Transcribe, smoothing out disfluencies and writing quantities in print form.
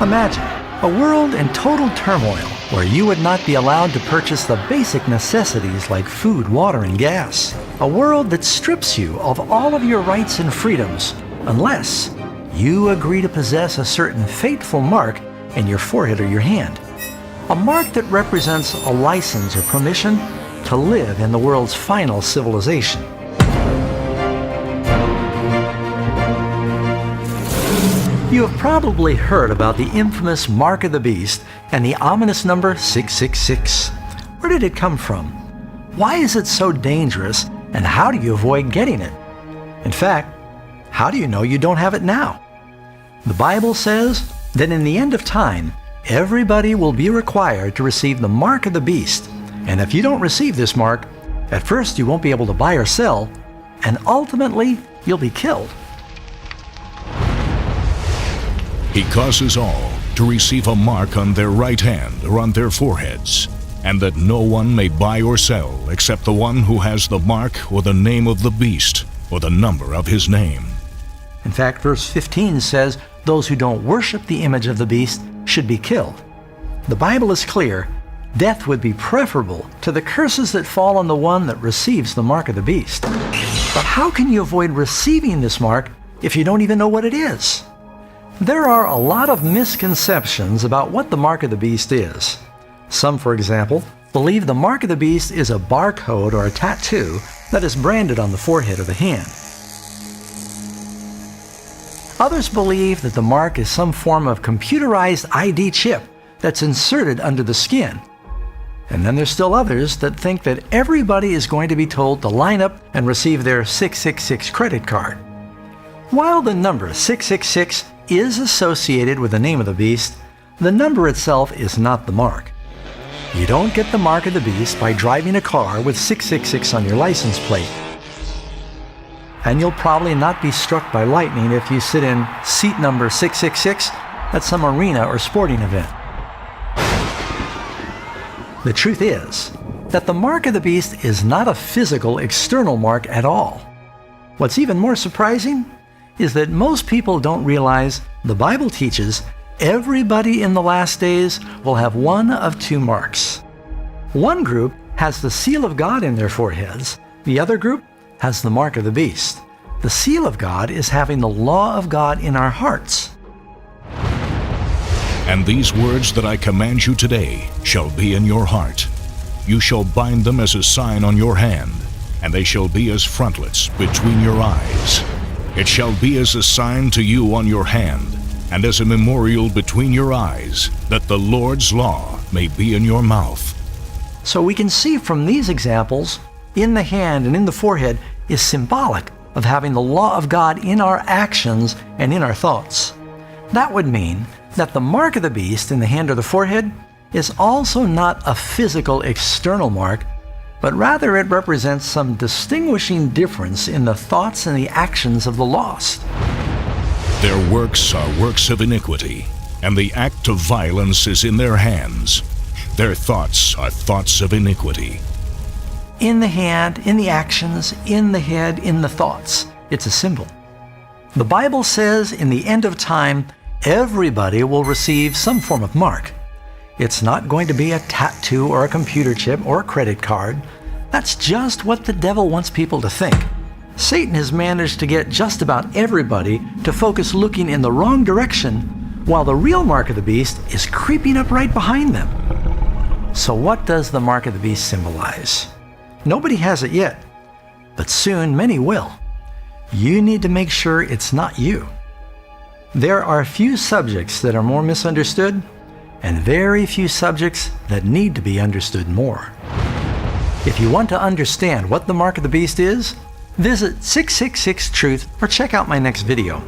Imagine a world in total turmoil where you would not be allowed to purchase the basic necessities like food, water, and gas. A world that strips you of all of your rights and freedoms unless you agree to possess a certain fateful mark in your forehead or your hand. A mark that represents a license or permission to live in the world's final civilization. You have probably heard about the infamous Mark of the Beast and the ominous number 666. Where did it come from? Why is it so dangerous, and how do you avoid getting it? In fact, how do you know you don't have it now? The Bible says that in the end of time, everybody will be required to receive the Mark of the Beast. And if you don't receive this mark, at first you won't be able to buy or sell, and ultimately you'll be killed. He causes all to receive a mark on their right hand or on their foreheads, and that no one may buy or sell except the one who has the mark or the name of the beast or the number of his name. In fact, verse 15 says those who don't worship the image of the beast should be killed. The Bible is clear. Death would be preferable to the curses that fall on the one that receives the mark of the beast. But how can you avoid receiving this mark if you don't even know what it is? There are a lot of misconceptions about what the mark of the beast is. Some, for example, believe the mark of the beast is a barcode or a tattoo that is branded on the forehead or the hand. Others believe that the mark is some form of computerized ID chip that's inserted under the skin. And then there's still others that think that everybody is going to be told to line up and receive their 666 credit card. While the number 666 is associated with the name of the beast, the number itself is not the mark. You don't get the mark of the beast by driving a car with 666 on your license plate. And you'll probably not be struck by lightning if you sit in seat number 666 at some arena or sporting event. The truth is that the mark of the beast is not a physical external mark at all. What's even more surprising is that most people don't realize the Bible teaches everybody in the last days will have one of two marks. One group has the seal of God in their foreheads. The other group has the mark of the beast. The seal of God is having the law of God in our hearts. And these words that I command you today shall be in your heart. You shall bind them as a sign on your hand, and they shall be as frontlets between your eyes. It shall be as a sign to you on your hand, and as a memorial between your eyes, that the Lord's law may be in your mouth. So we can see from these examples, in the hand and in the forehead is symbolic of having the law of God in our actions and in our thoughts. That would mean that the mark of the beast in the hand or the forehead is also not a physical external mark, but rather it represents some distinguishing difference in the thoughts and the actions of the lost. Their works are works of iniquity, and the act of violence is in their hands. Their thoughts are thoughts of iniquity. In the hand, in the actions, in the head, in the thoughts. It's a symbol. The Bible says in the end of time, everybody will receive some form of mark. It's not going to be a tattoo or a computer chip or a credit card. That's just what the devil wants people to think. Satan has managed to get just about everybody to focus looking in the wrong direction, while the real mark of the beast is creeping up right behind them. So what does the mark of the beast symbolize? Nobody has it yet, but soon many will. You need to make sure it's not you. There are few subjects that are more misunderstood, and very few subjects that need to be understood more. If you want to understand what the mark of the beast is, visit 666 Truth or check out my next video.